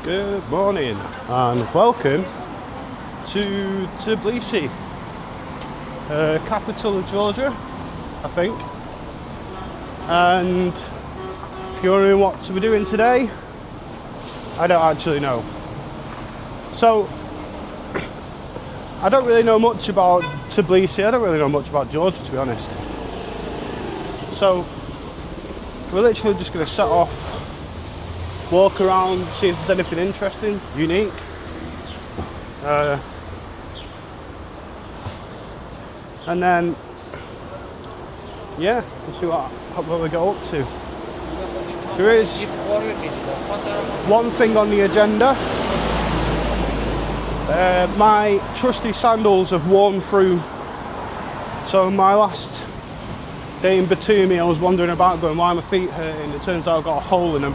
Good morning and welcome to Tbilisi, capital of Georgia, I think. And if you're wondering what we're doing today, I don't actually know. So, I don't really know much about Tbilisi, I don't really know much about Georgia, to be honest. So, we're literally just going to set off, walk around, see if there's anything interesting, unique. And then, yeah, we'll see what we go up to. There is one thing on the agenda. My trusty sandals have worn through. So my last day in Batumi, I was wandering about going, why are my feet hurting? It turns out I've got a hole in them.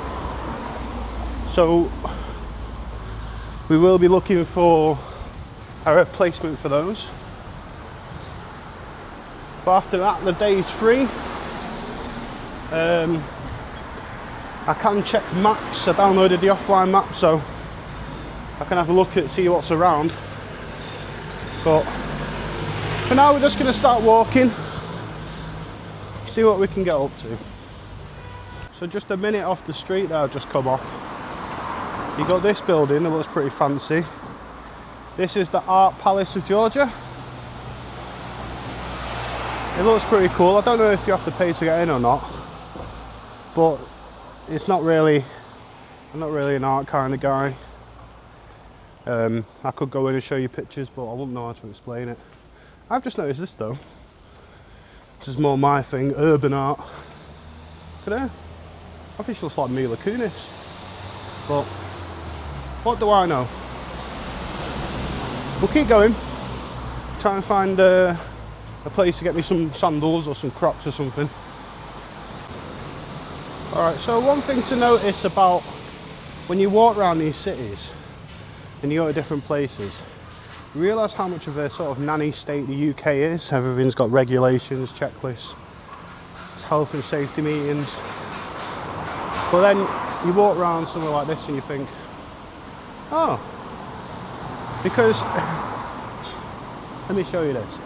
So we will be looking for a replacement for those. But after that, the day is free. I can check maps. I downloaded the offline map, so I can have a look at see what's around. But for now, we're just going to start walking, see what we can get up to. So just a minute off the street that I've just come off. You got this building that looks pretty fancy. This is the Art Palace of Georgia. It looks pretty cool. I don't know if you have to pay to get in or not, but it's not really. I'm not really an art kind of guy. I could go in and show you pictures, but I wouldn't know how to explain it. I've just noticed this though. This is more my thing, urban art. Look at her. I think she looks like Mila Kunis. But what do I know? We'll keep going. Try and find a place to get me some sandals or some Crocs or something. Alright, so one thing to notice about when you walk around these cities and you go to different places, you realise how much of a sort of nanny state the UK is. Everything's got regulations, checklists, health and safety meetings. But then you walk around somewhere like this and you think, oh, because, let me show you this.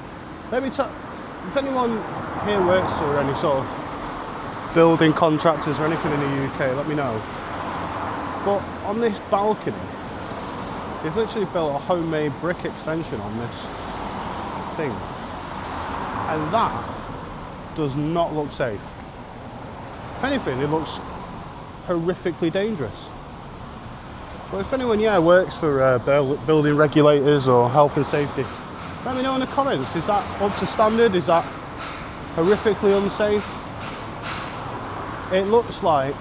If anyone here works for any sort of building contractors or anything in the UK, let me know. But on this balcony, they've literally built a homemade brick extension on this thing. And that does not look safe. If anything, it looks horrifically dangerous. But if anyone works for building regulators or health and safety, let me know in the comments. Is that up to standard? Is that horrifically unsafe? It looks like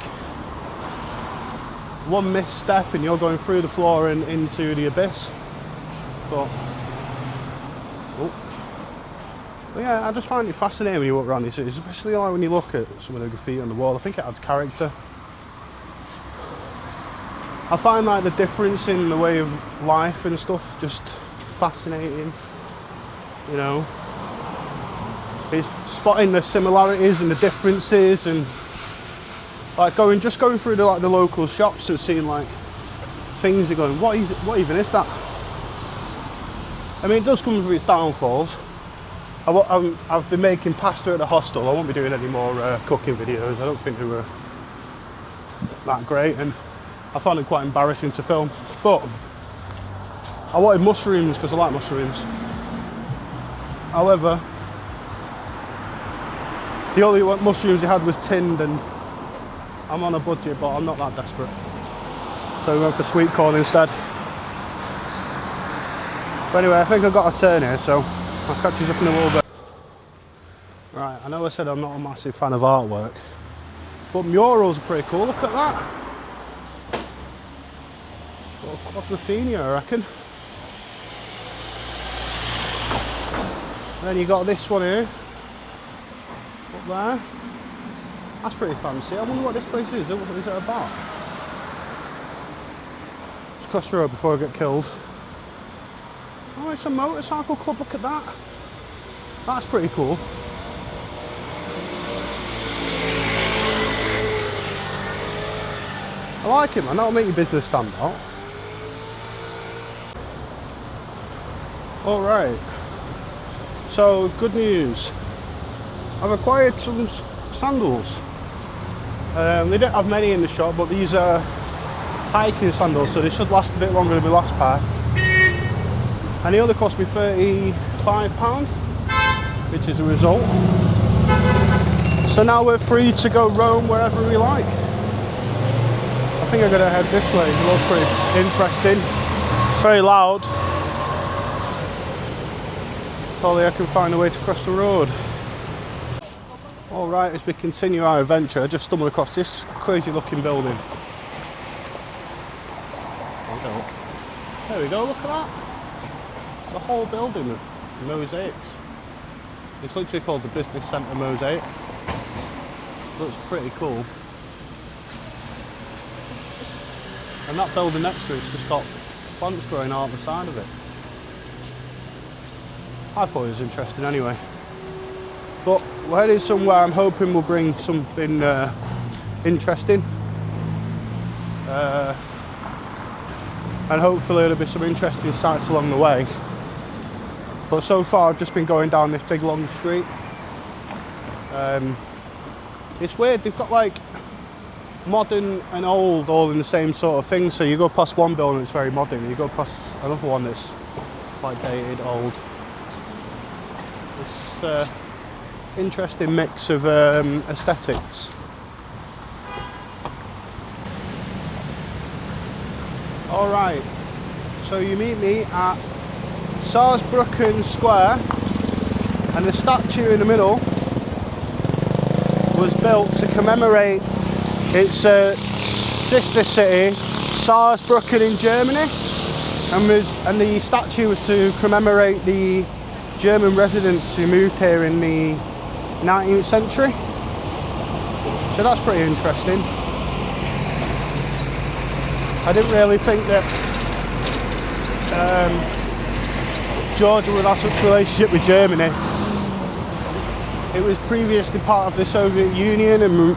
one misstep and you're going through the floor and into the abyss. But yeah, I just find it fascinating when you walk around these cities, especially like when you look at some of the graffiti on the wall. I think it adds character. I find like the difference in the way of life and stuff just fascinating, you know. It's spotting the similarities and the differences, and like just going through the local shops and seeing like things and going, what even is that? I mean, it does come with its downfalls. I've been making pasta at the hostel. I won't be doing any more cooking videos. I don't think they were that great, and I found it quite embarrassing to film, but I wanted mushrooms because I like mushrooms. However, the only mushrooms they had was tinned, and I'm on a budget, but I'm not that desperate. So we went for sweet corn instead. But anyway, I think I've got a turn here, so I'll catch you up in a little bit. Right, I know I said I'm not a massive fan of artwork, but murals are pretty cool. Look at that. Quadrophenia, I reckon. And then you got this one here, up there. That's pretty fancy. I wonder what this place is. What is it about? Just cross the road before I get killed. Oh, it's a motorcycle club. Look at that. That's pretty cool. I like him, and that'll make your business stand out. Alright, so good news. I've acquired some sandals. They don't have many in the shop, but these are hiking sandals, so they should last a bit longer than my last pair. And they only cost me £35, which is a result. So now we're free to go roam wherever we like. I think I'm going to head this way. It looks pretty interesting. It's very loud. Hopefully I can find a way to cross the road. Alright, as we continue our adventure, I just stumbled across this crazy looking building. There we go, look at that. The whole building of mosaics. It's literally called the Business Centre Mosaic. Looks pretty cool. And that building next to it's just got plants growing out the side of it. I thought it was interesting anyway. But we're heading somewhere I'm hoping will bring something interesting. And hopefully there'll be some interesting sights along the way. But so far I've just been going down this big long street. It's weird, they've got like modern and old all in the same sort of thing. So you go past one building that's very modern, and you go past another one that's quite dated, old. It's interesting mix of aesthetics. Alright, so you meet me at Saarbrücken Square, and the statue in the middle was built to commemorate its sister city, Saarbrücken in Germany, and the statue was to commemorate the German residents who moved here in the 19th century. So that's pretty interesting. I didn't really think that Georgia would have such a relationship with Germany. It was previously part of the Soviet Union and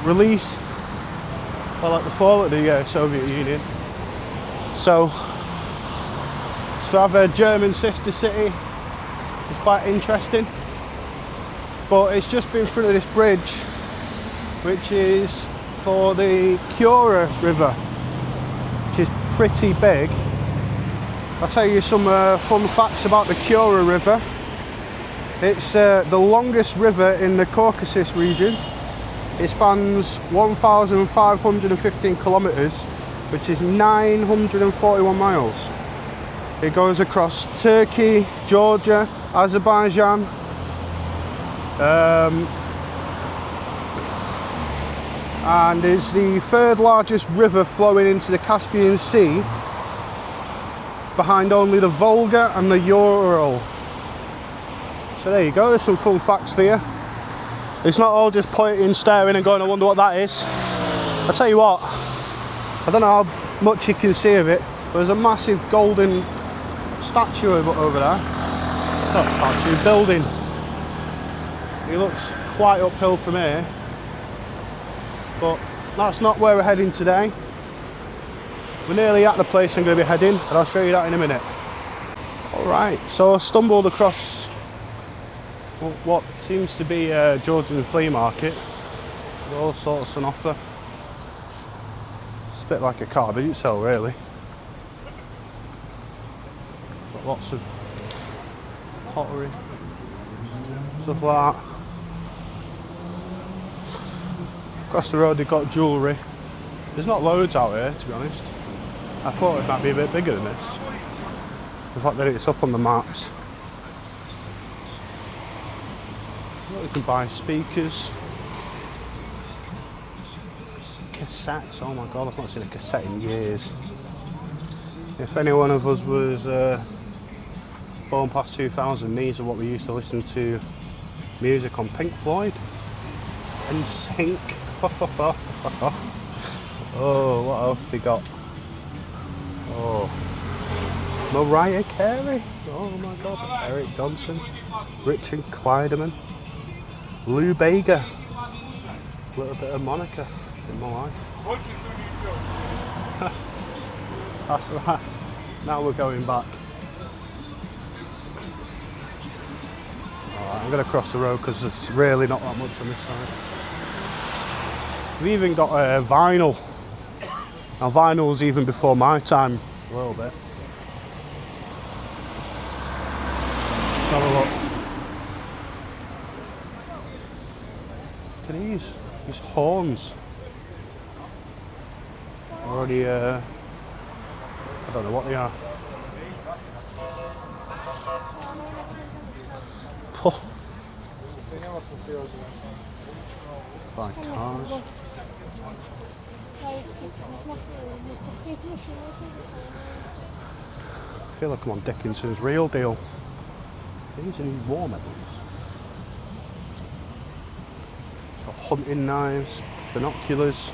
released, well, at the fall of the Soviet Union. So to have a German sister city is quite interesting. But it's just been in front of this bridge, which is for the Kura River, which is pretty big. I'll tell you some fun facts about the Kura River. It's the longest river in the Caucasus region. It spans 1,515 kilometres, which is 941 miles. It goes across Turkey, Georgia, Azerbaijan, and is the third largest river flowing into the Caspian Sea, behind only the Volga and the Ural. So there you go, there's some fun facts for you. It's not all just pointing, staring and going, I wonder what that is. I'll tell you what, I don't know how much you can see of it, but there's a massive golden statue over there. Not statue, building. It looks quite uphill from here, but that's not where we're heading today. We're nearly at the place I'm going to be heading, and I'll show you that in a minute. Alright, so I stumbled across what seems to be a Georgian flea market with all sorts on offer. It's a bit like a car boot sale, really. Got lots of pottery, stuff like that. Across the road they've got jewellery. There's not loads out here, to be honest. I thought it might be a bit bigger than this. The fact that it's up on the maps. You can buy speakers, cassettes. Oh my god, I've not seen a cassette in years. If any one of us was born past 2000, these are what we used to listen to music on. Pink Floyd and Sync. Oh, what else they got? Oh, Mariah Carey. Oh my god, Eric Johnson, Richard Clyderman, Lou Bega. A little bit of Monica in my life. That's right. Now we're going back. Alright, I'm going to cross the road because there's really not that much on this side. We've even got vinyl. Now vinyl's even before my time a little bit. Let's have a look. Look at these horns. Already, I don't know what they are. Oh. Like cars. I feel like I'm on Dickinson's Real Deal. These are these war medals. Got hunting knives, binoculars.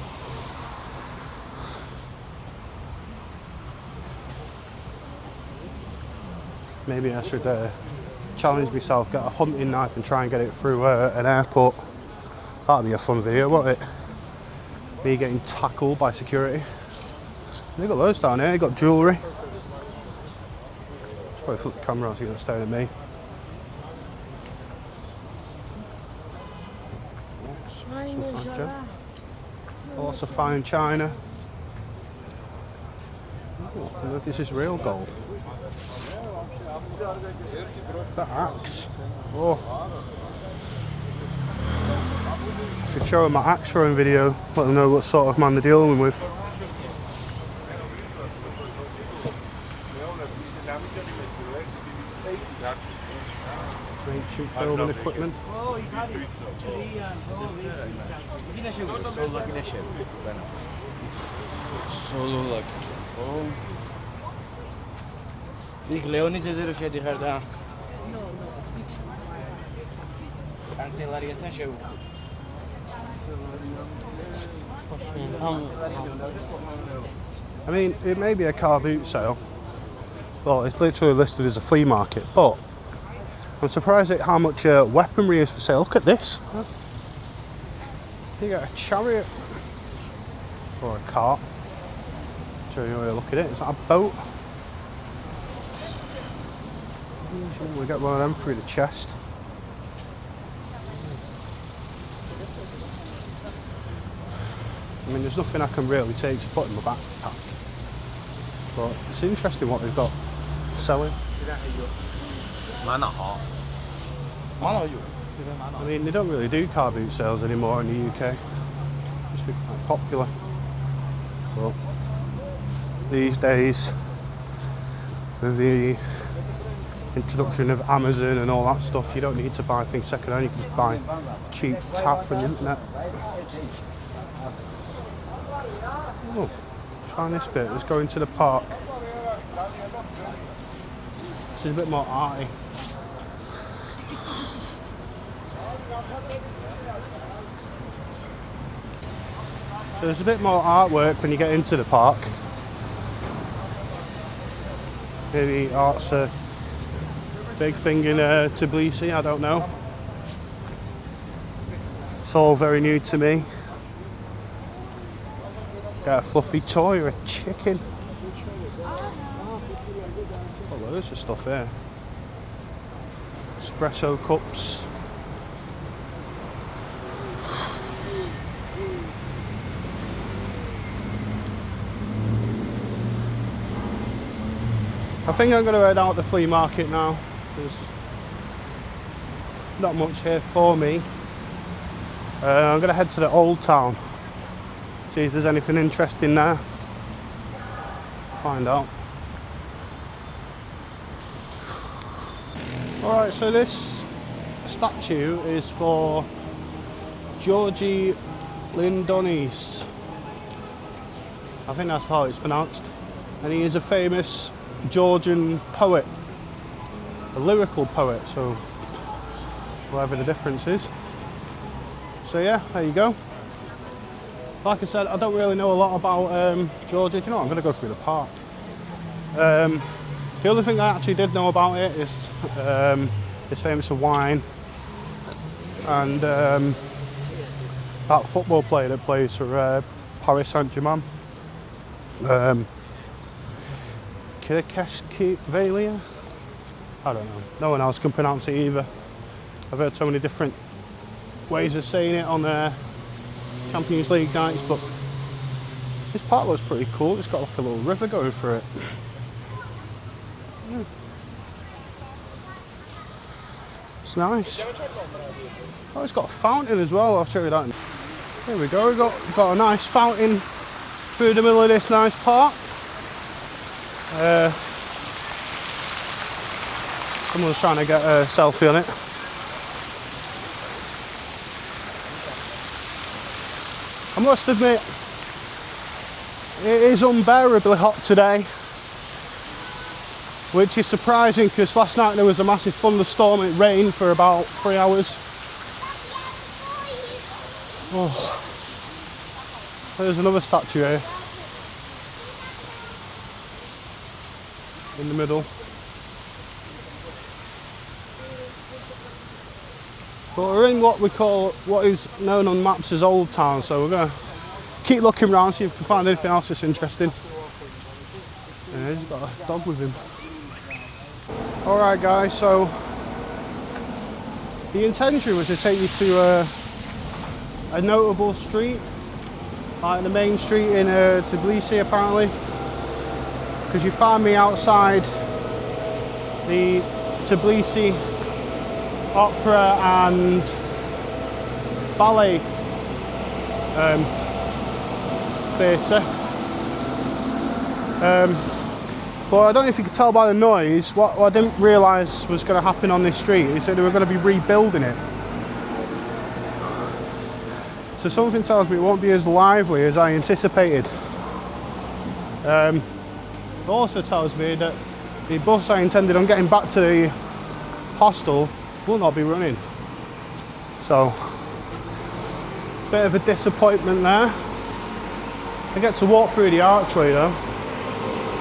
Maybe I should challenge myself, get a hunting knife and try and get it through an airport. That'd be a fun video, wouldn't it? Me getting tackled by security. They've got loads down here, they've got jewellery. Probably flip the camera out so you're not staring at me. Lots of fine china. Oh, I don't know if this is real gold. That axe. Oh. Should show them my axe throwing video, let them know what sort of man they're dealing with. Ancient filming equipment. دیگه لیونی جزیره شدی خرده. Kanselariyasına şey bu. I mean, it may be a car boot sale. Well, it's literally listed as a flea market, but I'm surprised at how much weaponry is for sale. Look at this. You got a chariot or a cart. Show you where you look at it. It's like a boat. We get one of them through the chest. I mean, there's nothing I can really take to put in my backpack, but it's interesting what they've got selling. I mean, they don't really do car boot sales anymore in the UK. It's quite popular. But these days, with the introduction of Amazon and all that stuff, you don't need to buy things second hand, you can just buy cheap tap from the internet. Oh, try this bit, let's go into the park. This is a bit more arty. So there's a bit more artwork when you get into the park. Maybe art's a big thing in Tbilisi, I don't know. It's all very new to me. Got a fluffy toy or a chicken. Oh, loads of stuff here. Espresso cups. I think I'm going to head out the flea market now. There's not much here for me. I'm going to head to the old town. See if there's anything interesting there. Find out. Alright, so this statue is for Georgi Lindonis. I think that's how it's pronounced. And he is a famous Georgian poet. A lyrical poet, so whatever the difference is. So yeah, there you go. Like I said, I don't really know a lot about Georgia. Do you know what? I'm going to go through the park. The other thing I actually did know about it is it's famous for wine and that football player that plays for Paris Saint-Germain. Kirkeshki Valia? I don't know. No one else can pronounce it either. I've heard so many different ways of saying it on Champions League nights, but this park looks pretty cool. It's got like a little river going through it. Yeah. It's nice. Oh, it's got a fountain as well. I'll show you that. Here we go. We've got a nice fountain through the middle of this nice park. Someone's trying to get a selfie on it. I must admit, it is unbearably hot today, which is surprising because last night there was a massive thunderstorm and it rained for about 3 hours. Oh, there's another statue here in the middle. But we're in what is known on maps as Old Town, so we're going to keep looking around, see if we can find anything else that's interesting. Yeah, he's got a dog with him. Alright guys, so the intention was to take you to a notable street, like the main street in Tbilisi apparently, because you find me outside the Tbilisi Opera and Ballet theatre. But I don't know if you could tell by the noise, what I didn't realise was going to happen on this street is that they were going to be rebuilding it. So something tells me it won't be as lively as I anticipated. It also tells me that the bus I intended on getting back to the hostel will not be running. So, bit of a disappointment there. I get to walk through the archway though.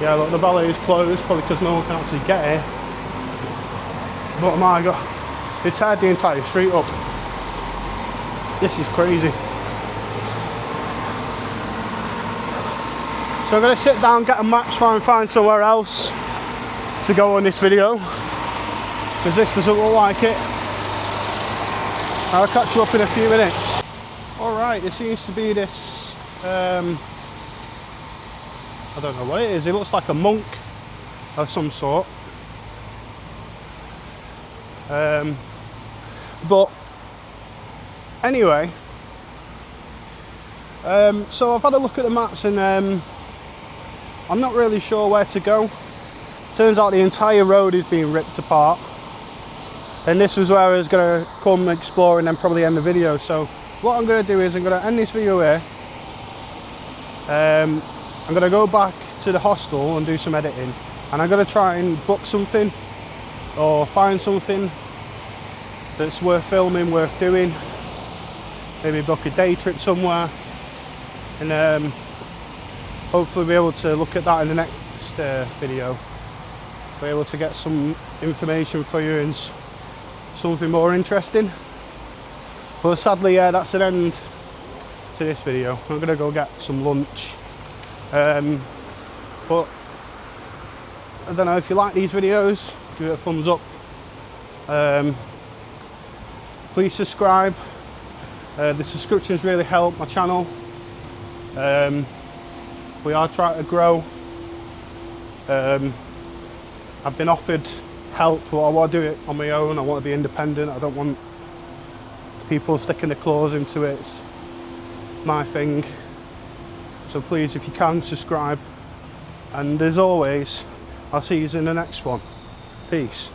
Yeah, look, the ballet is closed, probably because no one can actually get here. But my god, they tied the entire street up. This is crazy. So I'm going to sit down, get a map, try and find somewhere else to go on this video, because this doesn't look like it. I'll catch you up in a few minutes. Alright, there seems to be this, I don't know what it is, it looks like a monk of some sort. But anyway, so I've had a look at the maps and I'm not really sure where to go. Turns out the entire road is being ripped apart, and this was where I was going to come explore and then probably end the video. So what I'm going to do is I'm going to end this video here. I'm going to go back to the hostel and do some editing, and I'm going to try and book something or find something that's worth filming, worth doing. Maybe book a day trip somewhere, and hopefully be able to look at that in the next video. Be able to get some information for you and something more interesting. But sadly, yeah, that's an end to this video. I'm gonna go get some lunch. But I don't know, if you like these videos, give it a thumbs up. Please subscribe. The subscriptions really help my channel. We are trying to grow. I've been offered help, but I want to do it on my own. I want to be independent. I don't want people sticking their claws into it. It's my thing. So please, if you can, subscribe. And as always, I'll see you in the next one. Peace.